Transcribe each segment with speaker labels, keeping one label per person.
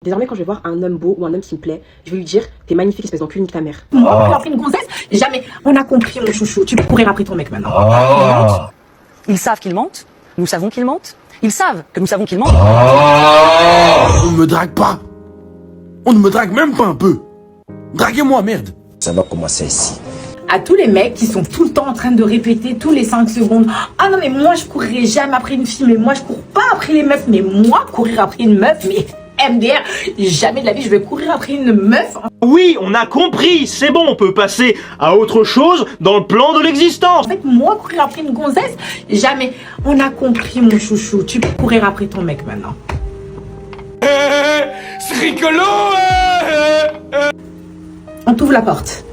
Speaker 1: Désormais, quand je vais voir un homme beau ou un homme qui me plaît, je vais lui dire « T'es magnifique, espèce d'enculé, nique ta mère. »
Speaker 2: Moi, après une gonzesse, jamais. On a compris, mon chouchou. Tu peux courir après ton mec maintenant.
Speaker 3: Ils savent qu'ils mentent. Nous savons qu'ils mentent. Ils savent que nous savons qu'ils mentent.
Speaker 4: On ne me drague pas. On ne me drague même pas un peu. Draguez-moi, merde.
Speaker 5: Ça va commencer ici.
Speaker 2: À tous les mecs qui sont tout le temps en train de répéter tous les 5 secondes. Ah non, mais moi, je courrai jamais après une fille. Mais moi, je cours pas après les meufs. Mais moi, courir après une meuf, mais MDR, jamais de la vie, je vais courir après une meuf.
Speaker 6: Oui, on a compris, c'est bon, on peut passer à autre chose dans le plan de l'existence.
Speaker 2: En fait, moi, courir après une gonzesse, jamais. On a compris, mon chouchou. Tu peux courir après ton mec maintenant.
Speaker 4: C'est rigolo.
Speaker 2: On t'ouvre la porte.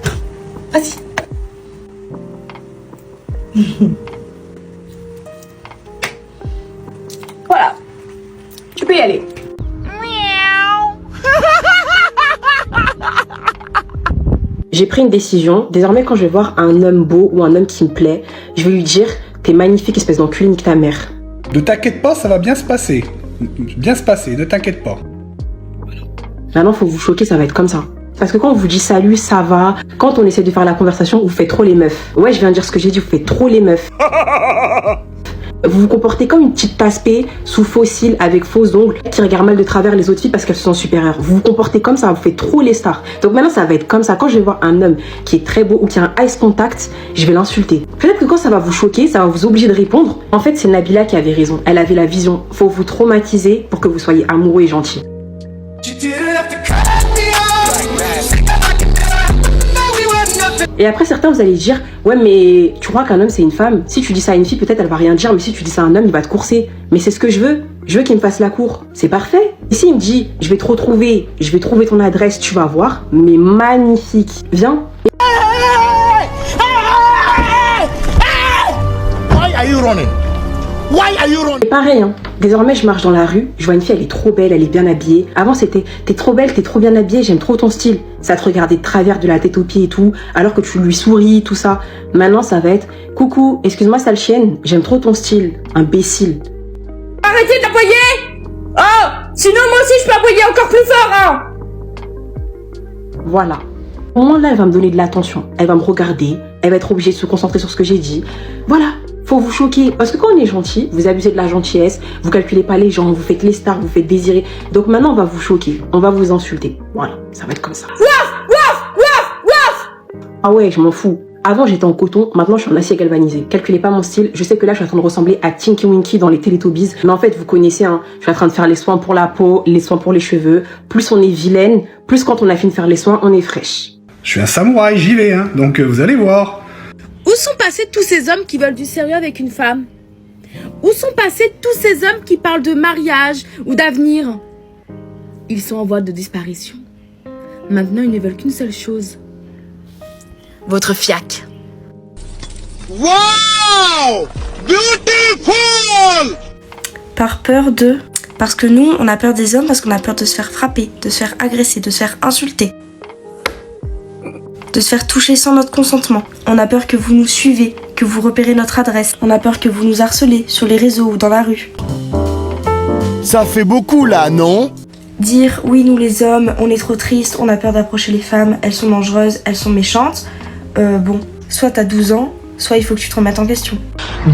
Speaker 2: Vas-y. Voilà. Tu peux y aller.
Speaker 1: J'ai pris une décision. Désormais, quand je vais voir un homme beau ou un homme qui me plaît, je vais lui dire « T'es magnifique, espèce d'enculé, nique ta mère. »
Speaker 7: Ne t'inquiète pas, ça va bien se passer. Bien se passer, ne t'inquiète pas.
Speaker 1: Maintenant, faut vous choquer, ça va être comme ça. Parce que quand on vous dit salut, ça va, quand on essaie de faire la conversation, vous faites trop les meufs. Ouais, je viens de dire ce que j'ai dit, vous faites trop les meufs. Vous vous comportez comme une petite passe-paix sous faux cils avec faux ongles qui regarde mal de travers les autres filles parce qu'elles se sentent supérieures. Vous vous comportez comme ça, vous faites trop les stars. Donc maintenant, ça va être comme ça. Quand je vais voir un homme qui est très beau ou qui a un ice contact, je vais l'insulter. Peut-être que quand ça va vous choquer, ça va vous obliger de répondre. En fait, c'est Nabila qui avait raison. Elle avait la vision. Faut vous traumatiser pour que vous soyez amoureux et gentil. Et après, certains, vous allez dire « Ouais, mais tu crois qu'un homme, c'est une femme? Si tu dis ça à une fille, peut-être elle va rien dire, mais si tu dis ça à un homme, il va te courser. Mais c'est ce que je veux. Je veux qu'il me fasse la cour. C'est parfait. Et s'il me dit « Je vais te retrouver, je vais trouver ton adresse, tu vas voir. » Mais magnifique. Viens.
Speaker 4: Why are you running? Why are you running?
Speaker 1: C'est pareil, hein. Désormais, je marche dans la rue, je vois une fille, elle est trop belle, elle est bien habillée. Avant, c'était « T'es trop belle, t'es trop bien habillée, j'aime trop ton style. » Ça te regardait de travers de la tête aux pieds et tout, alors que tu lui souris, tout ça. Maintenant, ça va être « Coucou, excuse-moi, sale chienne, j'aime trop ton style. » Imbécile.
Speaker 2: Arrêtez d'appuyer. Oh, sinon moi aussi je peux appuyer encore plus fort, hein.
Speaker 1: Voilà. Au moment là, elle va me donner de l'attention. Elle va me regarder. Elle va être obligée de se concentrer sur ce que j'ai dit. Voilà. Faut vous choquer. Parce que quand on est gentil, vous abusez de la gentillesse. Vous calculez pas les gens. Vous faites les stars. Vous faites désirer. Donc maintenant, on va vous choquer. On va vous insulter. Voilà. Ça va être comme ça. Ah ouais, je m'en fous. Avant, j'étais en coton. Maintenant, je suis en acier galvanisé. Calculez pas mon style. Je sais que là, je suis en train de ressembler à Tinky Winky dans les Teletubbies. Mais en fait, vous connaissez, hein. Je suis en train de faire les soins pour la peau, les soins pour les cheveux. Plus on est vilaine, plus quand on a fini de faire les soins, on est fraîche.
Speaker 7: Je suis un samouraï, j'y vais, hein. Donc vous allez voir.
Speaker 8: Où sont passés tous ces hommes qui veulent du sérieux avec une femme? Où sont passés tous ces hommes qui parlent de mariage ou d'avenir? Ils sont en voie de disparition. Maintenant, ils ne veulent qu'une seule chose. Votre fiac.
Speaker 4: Wow! Beautiful!
Speaker 9: Par peur de... Parce que nous, on a peur des hommes parce qu'on a peur de se faire frapper, de se faire agresser, de se faire insulter. De se faire toucher sans notre consentement. On a peur que vous nous suivez, que vous repérez notre adresse. On a peur que vous nous harcelez sur les réseaux ou dans la rue.
Speaker 4: Ça fait beaucoup là, non?
Speaker 9: Dire oui, nous les hommes, on est trop tristes, on a peur d'approcher les femmes, elles sont dangereuses, elles sont méchantes. Bon, soit t'as 12 ans, soit il faut que tu te remettes en question.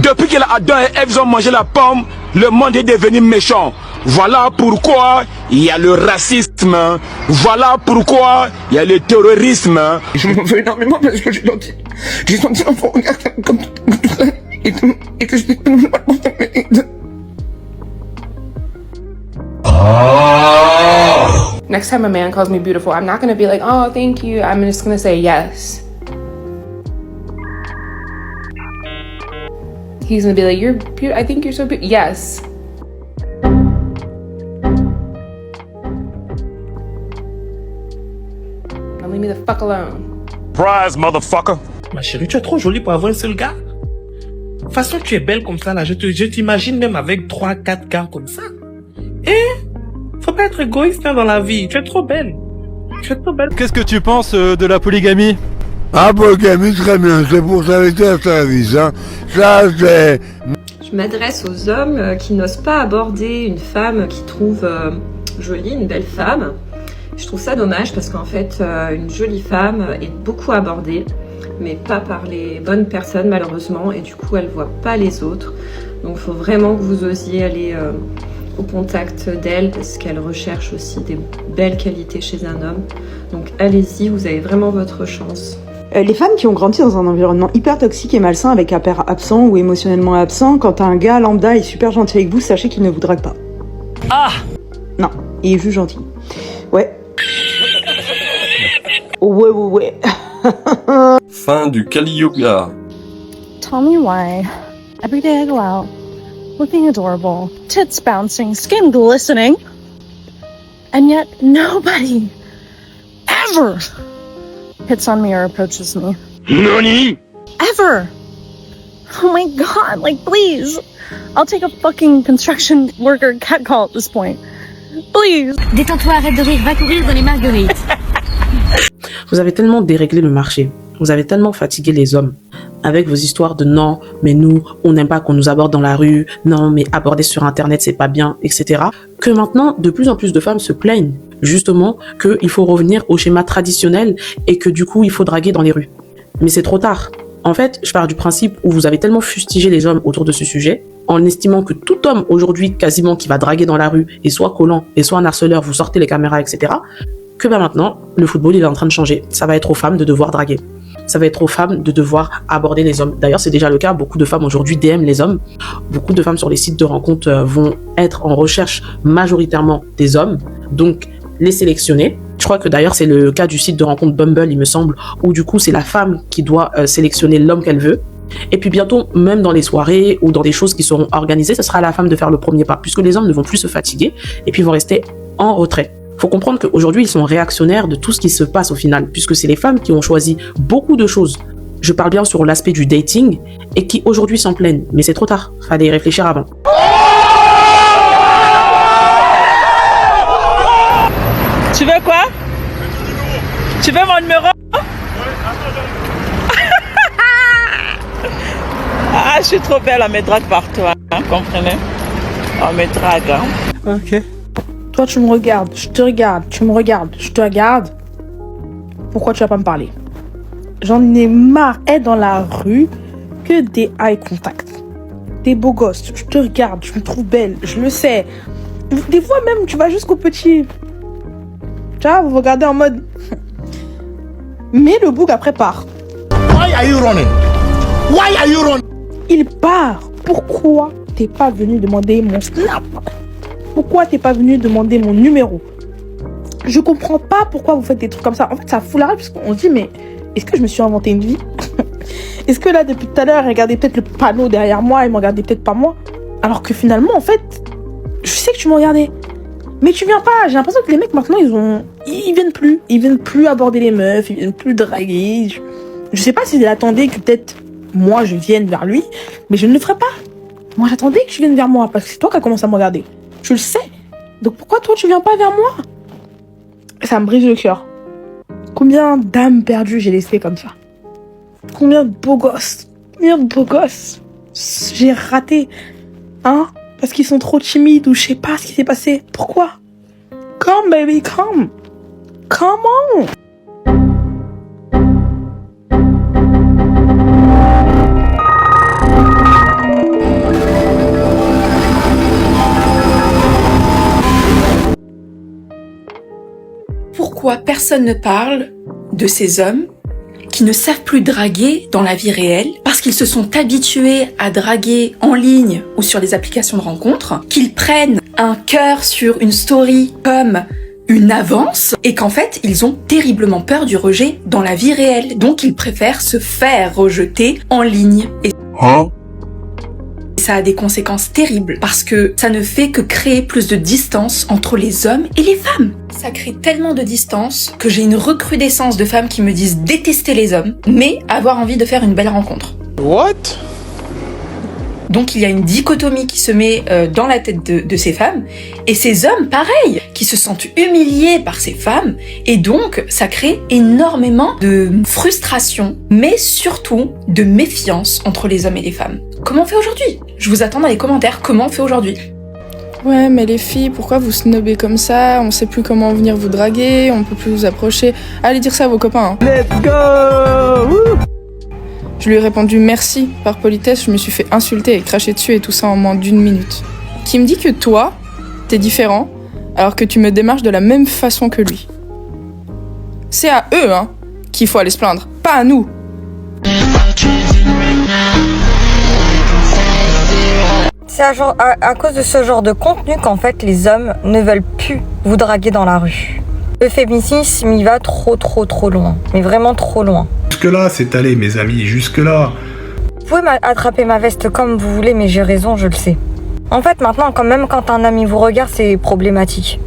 Speaker 4: Depuis que Adam et Ève ont mangé la pomme, le monde est devenu méchant. Voilà pourquoi il y a le racisme. Voilà pourquoi il y a le terrorisme.
Speaker 7: Je m'en veux énormément parce que j'ai senti l'enfant comme ça et que je n'ai pas
Speaker 10: Next time a man calls me beautiful, I'm not gonna be like, oh, thank you. I'm just gonna say yes. He's gonna be like, you're beautiful. I think you're so beautiful. Yes. Now leave me the fuck alone.
Speaker 4: Surprise, motherfucker.
Speaker 11: Ma chérie, tu es trop jolie pour avoir un seul gars. De toute façon, tu es belle comme ça, là. Je t'imagine même avec 3-4 gars comme ça. Faut pas être égoïste hein, dans la vie. Tu es trop belle. Tu es trop belle.
Speaker 6: Qu'est-ce que tu penses de la polygamie?
Speaker 12: Ah, polygamie, très bien. C'est pour s'arrêter à service, hein. Ça, c'est...
Speaker 13: Je m'adresse aux hommes qui n'osent pas aborder une femme qui trouve
Speaker 5: jolie, une belle femme. Je trouve ça dommage parce qu'en fait, une jolie femme est beaucoup abordée, mais pas par les bonnes personnes malheureusement, et du coup elle voit pas les autres. Donc il faut vraiment que vous osiez aller au contact d'elle parce qu'elle recherche aussi des belles qualités chez un homme. Donc allez-y, vous avez vraiment votre chance.
Speaker 13: Les femmes qui ont grandi dans un environnement hyper toxique et malsain avec un père absent ou émotionnellement absent, quand un gars lambda est super gentil avec vous, sachez qu'il ne vous drague pas.
Speaker 3: Ah!
Speaker 13: Non, il est juste gentil. Ouais. Ouais.
Speaker 14: Fin du Kali Yoga.
Speaker 15: Tell me why. Every day I go out, looking adorable, tits bouncing, skin glistening, and yet nobody ever hits on me or approaches me.
Speaker 4: NANI?
Speaker 15: Ever! Oh my god, like please! I'll take a fucking construction worker catcall at this point. Please!
Speaker 16: Détends-toi, arrête de rire, va courir dans les marguerites.
Speaker 17: Vous avez tellement déréglé le marché, vous avez tellement fatigué les hommes avec vos histoires de non, mais nous, on n'aime pas qu'on nous aborde dans la rue, non, mais aborder sur internet, c'est pas bien, etc. Que maintenant, de plus en plus de femmes se plaignent justement qu'il faut revenir au schéma traditionnel et que du coup, il faut draguer dans les rues. Mais c'est trop tard. En fait, je pars du principe où vous avez tellement fustigé les hommes autour de ce sujet, en estimant que tout homme aujourd'hui, quasiment, qui va draguer dans la rue, est soit collant, et soit un harceleur, vous sortez les caméras, etc., que maintenant, le football, il est en train de changer. Ça va être aux femmes de devoir draguer. Ça va être aux femmes de devoir aborder les hommes. D'ailleurs, c'est déjà le cas. Beaucoup de femmes aujourd'hui DM les hommes. Beaucoup de femmes sur les sites de rencontres vont être en recherche majoritairement des hommes. Donc, les sélectionner. Je crois que d'ailleurs, c'est le cas du site de rencontre Bumble, il me semble, où du coup, c'est la femme qui doit sélectionner l'homme qu'elle veut. Et puis bientôt, même dans les soirées ou dans des choses qui seront organisées, ce sera à la femme de faire le premier pas, puisque les hommes ne vont plus se fatiguer et puis vont rester en retrait. Faut comprendre qu'aujourd'hui, ils sont réactionnaires de tout ce qui se passe au final, puisque c'est les femmes qui ont choisi beaucoup de choses. Je parle bien sur l'aspect du dating et qui aujourd'hui s'en plaignent. Mais c'est trop tard, fallait y réfléchir avant.
Speaker 18: Tu veux quoi? Tu veux mon numéro? Ah, je suis trop belle, on me drague par toi, hein, comprenez? On me drague, hein.
Speaker 17: Ok.
Speaker 8: Toi, tu me regardes, je te regarde, tu me regardes, je te regarde. Pourquoi tu vas pas me parler? J'en ai marre. Être dans la rue, que des eye contact. Des beaux gosses, je te regarde, je me trouve belle, je le sais. Des fois même, tu vas jusqu'au petit. Tu vois, vous regardez en mode... Mais le bouc après part.
Speaker 12: Why are you running? Why are you running?
Speaker 8: Il part. Pourquoi t'es pas venu demander mon snap? Pourquoi t'es pas venu demander mon numéro? Je comprends pas pourquoi vous faites des trucs comme ça. En fait, ça fout la rage parce qu'on se dit, mais est-ce que je me suis inventé une vie? Est-ce que là, depuis tout à l'heure, regardez peut-être le panneau derrière moi et me regardez peut-être pas moi? Alors que finalement, en fait, je sais que tu me regardais. Mais tu viens pas. J'ai l'impression que les mecs, maintenant, ils viennent plus. Ils viennent plus aborder les meufs, ils viennent plus draguer. Je sais pas s'ils attendaient que peut-être moi, je vienne vers lui, mais je ne le ferai pas. Moi, j'attendais que tu viennes vers moi parce que c'est toi qui as commencé à me regarder. Je le sais. Donc pourquoi toi tu viens pas vers moi? Ça me brise le cœur. Combien d'âmes perdues j'ai laissées comme ça? Combien de beaux gosses? Combien de beaux gosses j'ai raté? Hein? Parce qu'ils sont trop timides ou je sais pas ce qui s'est passé. Pourquoi? Come baby, come. Come on.
Speaker 19: Pourquoi personne ne parle de ces hommes qui ne savent plus draguer dans la vie réelle parce qu'ils se sont habitués à draguer en ligne ou sur les applications de rencontres, qu'ils prennent un cœur sur une story comme une avance et qu'en fait ils ont terriblement peur du rejet dans la vie réelle, donc ils préfèrent se faire rejeter en ligne. Et ça a des conséquences terribles parce que ça ne fait que créer plus de distance entre les hommes et les femmes. Ça crée tellement de distance que j'ai une recrudescence de femmes qui me disent détester les hommes, mais avoir envie de faire une belle rencontre.
Speaker 4: What?
Speaker 19: Donc il y a une dichotomie qui se met dans la tête de ces femmes, et ces hommes, pareil, qui se sentent humiliés par ces femmes, et donc ça crée énormément de frustration, mais surtout de méfiance entre les hommes et les femmes. Comment on fait aujourd'hui? Je vous attends dans les commentaires, comment on fait aujourd'hui?
Speaker 20: Ouais, mais les filles, pourquoi vous snobez comme ça? On sait plus comment venir vous draguer, on peut plus vous approcher. Allez dire ça à vos copains. Hein. Let's go! Je lui ai répondu merci. Par politesse, je me suis fait insulter et cracher dessus et tout ça en moins d'1 minute. Qui me dit que toi, t'es différent, alors que tu me démarches de la même façon que lui. C'est à eux, hein, qu'il faut aller se plaindre, pas à nous.
Speaker 21: C'est à cause de ce genre de contenu qu'en fait les hommes ne veulent plus vous draguer dans la rue. Le féminisme il va trop loin, mais vraiment trop loin.
Speaker 22: Jusque-là, c'est allé mes amis, jusque-là.
Speaker 21: Vous pouvez attraper ma veste comme vous voulez, mais j'ai raison, je le sais. En fait maintenant, quand même quand un ami vous regarde, c'est problématique.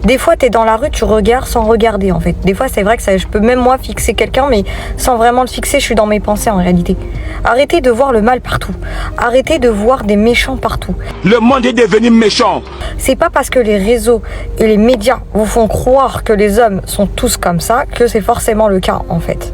Speaker 21: Des fois, t'es dans la rue, tu regardes sans regarder, en fait. Des fois, c'est vrai que je peux même moi fixer quelqu'un, mais sans vraiment le fixer, je suis dans mes pensées, en réalité. Arrêtez de voir le mal partout. Arrêtez de voir des méchants partout.
Speaker 4: Le monde est devenu méchant.
Speaker 21: C'est pas parce que les réseaux et les médias vous font croire que les hommes sont tous comme ça que c'est forcément le cas, en fait.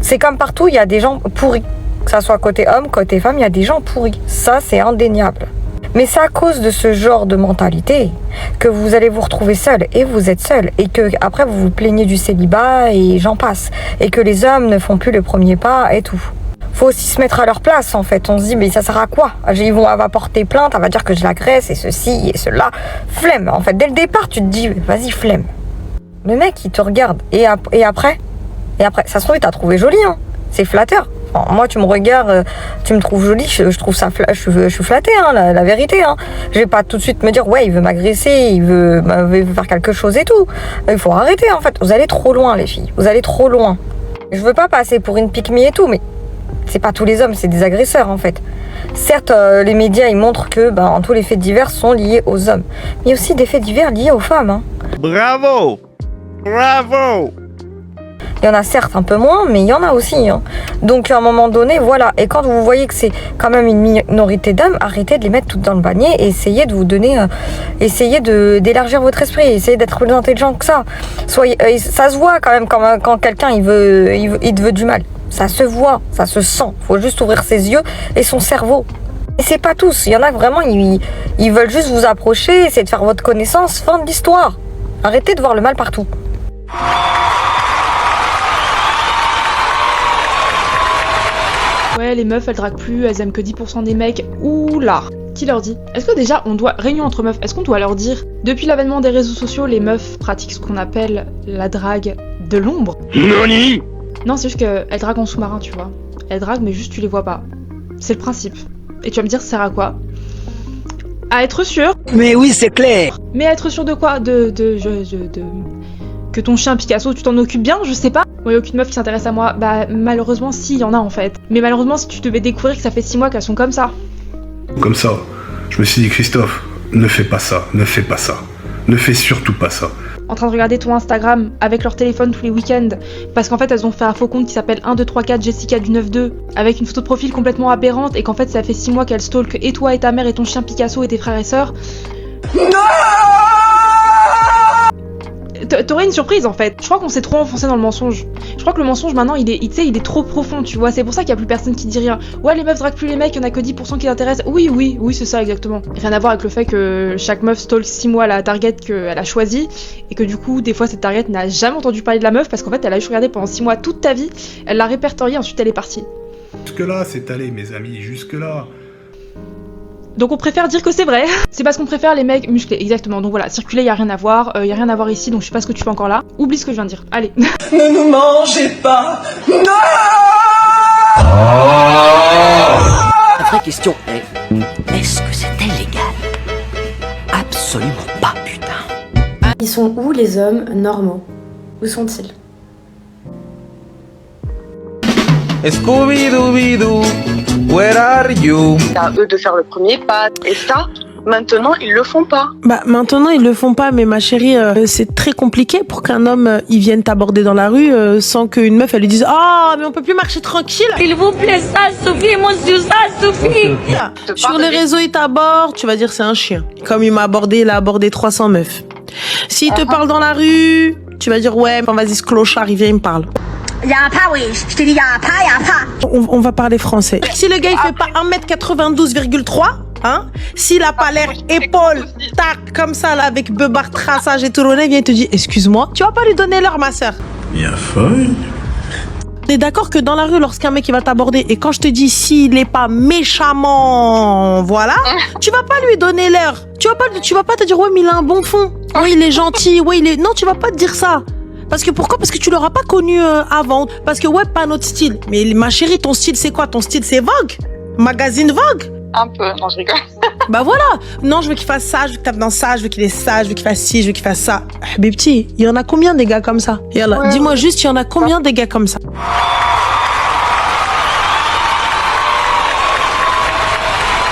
Speaker 21: C'est comme partout, il y a des gens pourris. Que ça soit côté homme, côté femme, il y a des gens pourris. Ça, c'est indéniable. Mais c'est à cause de ce genre de mentalité que vous allez vous retrouver seul, et vous êtes seul, et que après vous vous plaignez du célibat et j'en passe, et que les hommes ne font plus le premier pas et tout. Faut aussi se mettre à leur place en fait. On se dit mais ça sert à quoi? Elle va porter plainte, elle va dire que je l'agresse et ceci et cela. Flemme en fait. Dès le départ tu te dis vas-y flemme. Le mec il te regarde et après ça se trouve il t'a trouvé jolie hein. C'est flatteur. Enfin, moi, tu me regardes, tu me trouves jolie, je trouve ça, je suis flattée, hein, la vérité. Hein. Je vais pas tout de suite me dire, ouais, il veut m'agresser, il veut faire quelque chose et tout. Il faut arrêter, en fait. Vous allez trop loin, les filles. Vous allez trop loin. Je veux pas passer pour une pick-me et tout, mais c'est pas tous les hommes, c'est des agresseurs, en fait. Certes, les médias, ils montrent que tous les faits divers sont liés aux hommes. Mais il y a aussi des faits divers liés aux femmes. Hein.
Speaker 23: Bravo! Bravo!
Speaker 21: Il y en a certes un peu moins, mais il y en a aussi. Hein. Donc à un moment donné, voilà. Et quand vous voyez que c'est quand même une minorité d'hommes, arrêtez de les mettre toutes dans le panier et essayez de vous donner, essayez d'élargir votre esprit, essayez d'être plus intelligent que ça. Ça se voit quand même quand quelqu'un il te veut du mal. Ça se voit, ça se sent. Faut juste ouvrir ses yeux et son cerveau. Et c'est pas tous. Il y en a vraiment, ils veulent juste vous approcher, essayer de faire votre connaissance. Fin de l'histoire. Arrêtez de voir le mal partout.
Speaker 24: Ouais, les meufs, elles draguent plus, elles aiment que 10% des mecs. Oula! Qui leur dit? Est-ce que déjà, réunion entre meufs, est-ce qu'on doit leur dire? Depuis l'avènement des réseaux sociaux, les meufs pratiquent ce qu'on appelle la drague de l'ombre.
Speaker 4: Noni!
Speaker 24: Non, c'est juste qu'elles draguent en sous-marin, tu vois. Elles draguent, mais juste tu les vois pas. C'est le principe. Et tu vas me dire, ça sert à quoi? À être sûr.
Speaker 23: Mais oui, c'est clair!
Speaker 24: Mais être sûr de quoi? Que ton chien Picasso, tu t'en occupes bien, je sais pas. Bon, y a aucune meuf qui s'intéresse à moi. Bah, malheureusement, si, y en a en fait. Mais malheureusement, si tu devais découvrir que ça fait 6 mois qu'elles sont comme ça.
Speaker 22: Comme ça, je me suis dit, Christophe, ne fais pas ça, ne fais pas ça. Ne fais surtout pas ça.
Speaker 24: En train de regarder ton Instagram avec leur téléphone tous les week-ends. Parce qu'en fait, elles ont fait un faux compte qui s'appelle 1234 Jessica du 92. Avec une photo de profil complètement aberrante. Et qu'en fait, ça fait 6 mois qu'elles stalkent et toi et ta mère et ton chien Picasso et tes frères et sœurs. Non! T'aurais une surprise en fait. Je crois qu'on s'est trop enfoncé dans le mensonge. Je crois que le mensonge maintenant il est trop profond, tu vois. C'est pour ça qu'il y a plus personne qui dit rien. Ouais, les meufs draguent plus les mecs, il y en a que 10% qui l'intéressent. Oui, c'est ça exactement. Rien à voir avec le fait que chaque meuf stalk 6 mois la target qu'elle a choisie et que du coup, des fois cette target n'a jamais entendu parler de la meuf parce qu'en fait elle a juste regardé pendant 6 mois toute ta vie, elle l'a répertoriée, ensuite elle est partie.
Speaker 22: Jusque-là, c'est allé, mes amis, jusque-là.
Speaker 24: Donc on préfère dire que c'est vrai. C'est parce qu'on préfère les mecs musclés, exactement. Donc voilà, circuler, y a rien à voir. Y a rien à voir ici, donc je sais pas ce que tu fais encore là. Oublie ce que je viens de dire. Allez.
Speaker 23: Ne nous mangez pas. Non!
Speaker 3: La vraie question est, est-ce que c'était légal? Absolument pas, putain.
Speaker 9: Ils sont où les hommes normaux? Où sont-ils?
Speaker 23: Scooby-Dooby-Doo, where are you?
Speaker 25: C'est à eux de faire le premier pas. Et ça, maintenant, ils le font pas.
Speaker 26: Bah, maintenant, ils le font pas, mais ma chérie, c'est très compliqué pour qu'un homme, il vienne t'aborder dans la rue sans qu'une meuf, elle lui dise « Oh, mais on peut plus marcher tranquille !»
Speaker 16: S'il vous plaît, ça suffit, monsieur, ça suffit.
Speaker 26: Sur les réseaux, il t'aborde, tu vas dire c'est un chien. Comme il m'a abordé, il a abordé 300 meufs. S'il te parle dans la rue, tu vas dire « Ouais, vas-y, ce clochard, il vient, il me parle. »
Speaker 16: Je te dis,
Speaker 26: on va parler français. Si le gars il fait pas 1m92,3, Hein? S'il a pas l'air épaule, tac, comme ça, là, avec beubard, traçage et tout, il vient te dire, excuse-moi, tu vas pas lui donner l'heure, ma soeur.
Speaker 22: Bien folle.
Speaker 26: T'es d'accord que dans la rue, lorsqu'un mec il va t'aborder, et quand je te dis s'il est pas méchamment, voilà, tu vas pas lui donner l'heure. Tu vas pas te dire, ouais, mais il a un bon fond. Ouais, il est gentil. Ouais, il est. Non, tu vas pas te dire ça. Parce que pourquoi? Parce que tu l'auras pas connu avant. Parce que ouais, pas notre style. Mais ma chérie, ton style, c'est quoi? Ton style, c'est Vogue. Magazine Vogue.
Speaker 25: Un peu, non, je rigole.
Speaker 26: Bah voilà. Non, je veux qu'il fasse ça, je veux qu'il tape dans ça, je veux qu'il ait ça, je veux qu'il fasse ci, je veux qu'il fasse ça. Bébé, il y en a combien des gars comme ça? Yallah, dis-moi juste, il y en a combien des gars comme ça?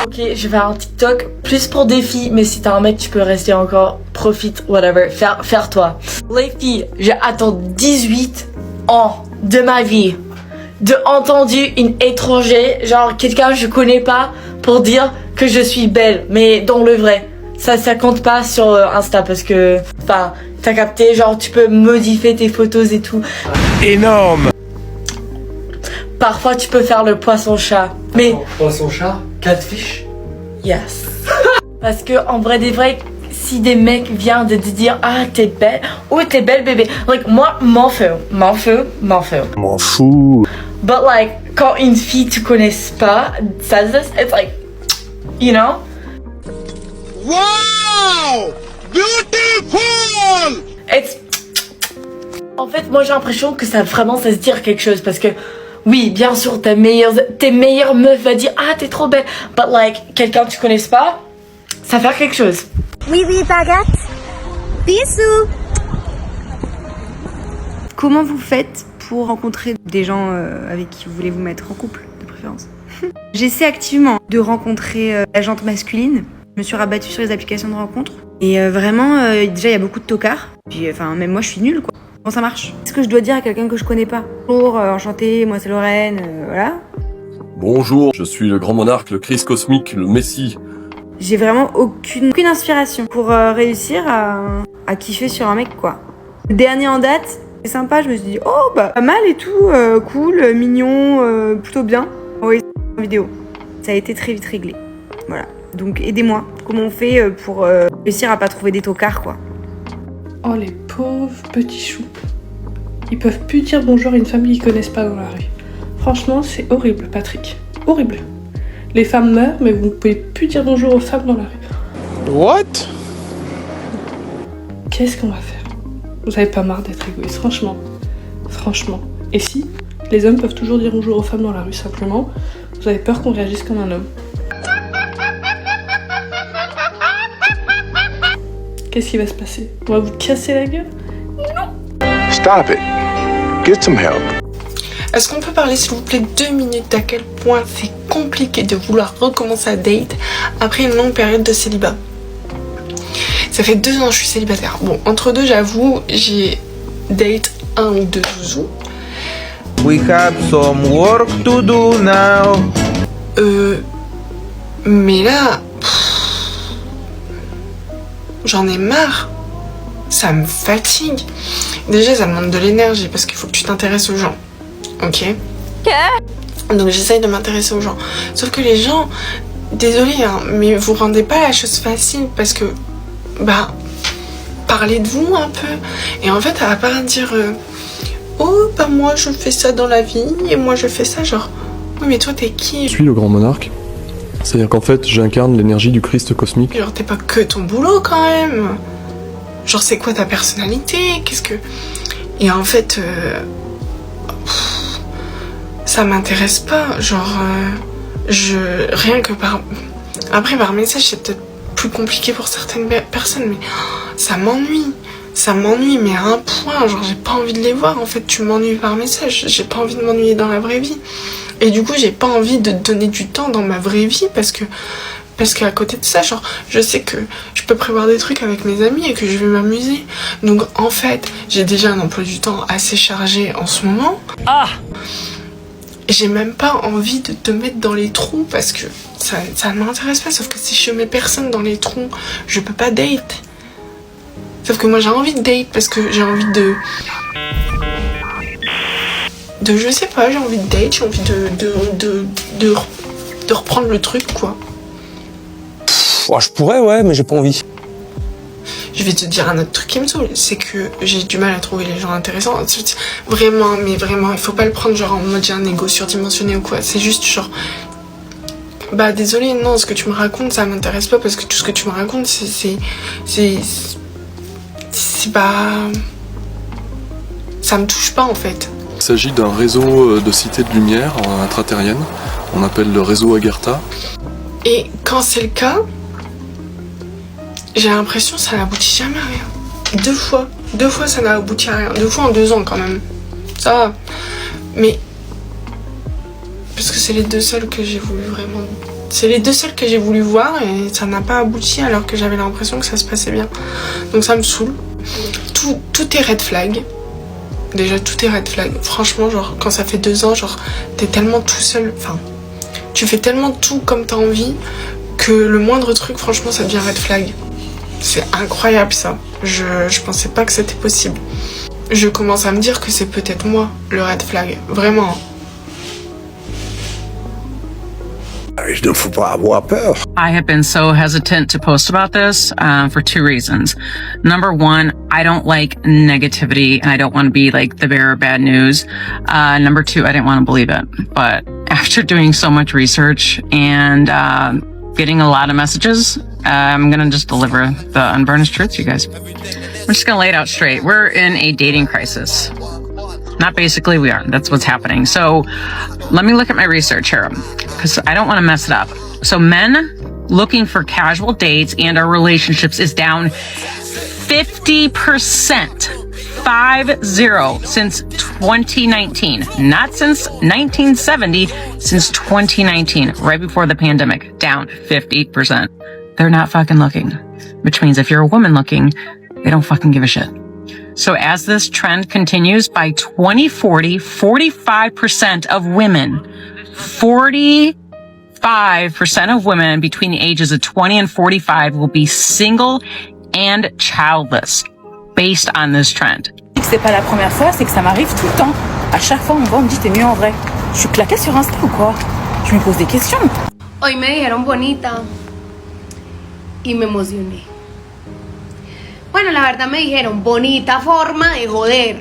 Speaker 1: Ok, je vais faire un TikTok plus pour des filles, mais si t'as un mec, tu peux rester encore. Profite, whatever, faire toi. Les filles, j'ai attendu 18 ans de ma vie de entendu une étranger, genre quelqu'un que je connais pas, pour dire que je suis belle, mais dans le vrai. Ça compte pas sur Insta parce que, enfin, t'as capté, genre tu peux modifier tes photos et tout.
Speaker 23: Énorme.
Speaker 1: Parfois tu peux faire le poisson-chat, mais...
Speaker 2: Poisson-chat? Catfish?
Speaker 1: Yes. Parce que en vrai des vrais, si des mecs viennent de te dire ah t'es belle, oh t'es belle bébé, like moi m'en fous.
Speaker 14: M'en fous.
Speaker 1: But like quand une fille tu connais pas says this, it's like, you know.
Speaker 23: Wow! Beautiful!
Speaker 1: It's... En fait moi j'ai l'impression que ça vraiment ça se dire quelque chose parce que oui, bien sûr, tes meilleures meufs va dire ah t'es trop belle, but like quelqu'un que tu connaisses pas, ça fait quelque chose.
Speaker 6: Oui, baguette. Bisous. Comment vous faites pour rencontrer des gens avec qui vous voulez vous mettre en couple, de préférence? J'essaie activement de rencontrer la gente masculine. Je me suis rabattue sur les applications de rencontres. Et vraiment, déjà, il y a beaucoup de tocards. Puis, enfin, même moi, je suis nulle, quoi. Comment ça marche? Qu'est-ce que je dois dire à quelqu'un que je connais pas? Bonjour, enchantée, moi c'est Lorraine, voilà.
Speaker 14: Bonjour, je suis le grand monarque, le Christ cosmique, le Messie.
Speaker 6: J'ai vraiment aucune inspiration pour réussir à kiffer sur un mec, quoi. Le dernier en date, c'est sympa, je me suis dit, oh bah pas mal et tout, cool, mignon, plutôt bien. Oui, en vidéo. Ça a été très vite réglé. Voilà. Donc aidez-moi. Comment on fait pour réussir à pas trouver des tocards, quoi?
Speaker 20: Oh les pauvres petits choux. Ils peuvent plus dire bonjour à une femme qu'ils connaissent pas dans la rue. Franchement, c'est horrible, Patrick. Horrible. Les femmes meurent, mais vous ne pouvez plus dire bonjour aux femmes dans la rue.
Speaker 23: What?
Speaker 20: Qu'est-ce qu'on va faire? Vous avez pas marre d'être égoïste, franchement. Franchement. Et si les hommes peuvent toujours dire bonjour aux femmes dans la rue, simplement, vous avez peur qu'on réagisse comme un homme. Qu'est-ce qui va se passer? On va vous casser la gueule? Non!
Speaker 23: Stop it. Get some help.
Speaker 20: Est-ce qu'on peut parler s'il vous plaît 2 minutes d'à quel point c'est compliqué de vouloir recommencer à date après une longue période de célibat? Ça fait 2 ans que je suis célibataire. Bon, entre deux, j'avoue, j'ai date 1 ou 2 zouzous.
Speaker 23: We have some work to do now.
Speaker 20: Mais là... J'en ai marre. Ça me fatigue. Déjà, ça demande de l'énergie parce qu'il faut que tu t'intéresses aux gens. Ok? Donc j'essaye de m'intéresser aux gens. Sauf que les gens, désolé, hein, mais vous rendez pas la chose facile parce que, bah, parlez de vous un peu. Et en fait, elle va pas dire, oh, bah moi je fais ça dans la vie et moi je fais ça, genre, oui, mais toi t'es qui?
Speaker 14: Je suis le grand monarque. C'est-à-dire qu'en fait, j'incarne l'énergie du Christ cosmique.
Speaker 20: Genre, t'es pas que ton boulot quand même. Genre, c'est quoi ta personnalité? Qu'est-ce que. Et en fait, ça m'intéresse pas. Genre, rien que par. Après, par message, c'est peut-être plus compliqué pour certaines personnes, mais ça m'ennuie. Ça m'ennuie, mais à un point. Genre, j'ai pas envie de les voir. En fait, tu m'ennuies par message. J'ai pas envie de m'ennuyer dans la vraie vie. Et du coup, j'ai pas envie de donner du temps dans ma vraie vie parce qu'à côté de ça, genre, je sais que je peux prévoir des trucs avec mes amis et que je vais m'amuser. Donc, en fait, j'ai déjà un emploi du temps assez chargé en ce moment. Ah! J'ai même pas envie de te mettre dans les trous parce que ça ne m'intéresse pas. Sauf que si je mets personne dans les trous, je peux pas date. Sauf que moi, j'ai envie de date parce que j'ai envie de je sais pas, j'ai envie de date, j'ai envie de reprendre le truc, quoi.
Speaker 14: Je pourrais, ouais, mais j'ai pas envie.
Speaker 5: Je vais te dire un autre truc qui me saoule, c'est que j'ai du mal à trouver les gens intéressants. Vraiment, mais vraiment, il faut pas le prendre genre en mode j'ai un ego surdimensionné ou quoi. C'est juste genre, bah désolé, non, ce que tu me racontes, ça m'intéresse pas parce que tout ce que tu me racontes, c'est pas, ça me touche pas en fait.
Speaker 14: Il s'agit d'un réseau de cités de lumière intraterrienne. On appelle le réseau Agartha.
Speaker 5: Et quand c'est le cas, j'ai l'impression que ça n'aboutit jamais à rien. Deux fois ça n'a abouti à rien. 2 fois en 2 ans quand même. Ça va. Mais parce que c'est les 2 seuls que j'ai voulu vraiment. C'est les 2 seuls que j'ai voulu voir et ça n'a pas abouti alors que j'avais l'impression que ça se passait bien. Donc ça me saoule. Tout est red flag. Déjà tout est red flag. Franchement, genre quand ça fait 2 ans, genre t'es tellement tout seul. Enfin, tu fais tellement tout comme t'as envie que le moindre truc, franchement, ça devient red flag. C'est incroyable ça. Je pensais pas que c'était possible. Je commence à me dire que c'est peut-être moi le red flag. Vraiment.
Speaker 12: Il ne faut pas avoir peur.
Speaker 7: I have been so hesitant to post about this for 2 reasons. Number 1, I don't like negativity and I don't want to be like the bearer of bad news. Number 2, I didn't want to believe it. But after doing so much research and getting a lot of messages, I'm going to just deliver the unvarnished truth to you guys. I'm just going to lay it out straight. We're in a dating crisis. Not basically, we are. That's what's happening. So let me look at my research here because I don't want to mess it up. So men looking for casual dates and our relationships is down 50%. 50 since 2019. Not since 1970, since 2019, right before the pandemic. Down 50%. They're not fucking looking. Which means if you're a woman looking, they don't fucking give a shit. So as this trend continues, by 2040, 45% of women, 45% of women between the ages of 20 and 45 will be single and childless based on this trend.
Speaker 3: C'est pas la première fois, c'est que ça m'arrive tout le temps. À chaque fois, on me voit, on me dit t'es mieux en vrai. Je suis claquée sur Insta ou quoi? Je me pose des questions.
Speaker 10: Hoy me dijeron bonita y me emocioné. Bueno, la verdad me dijeron bonita forma de joder.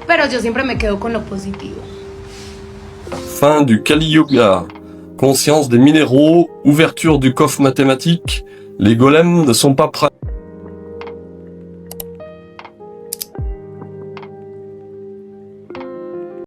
Speaker 10: Pero yo siempre me quedo con lo positivo.
Speaker 14: Fin du Kali Yoga. Conscience des minéraux, ouverture du coffre mathématique. Les golems ne sont pas prêts.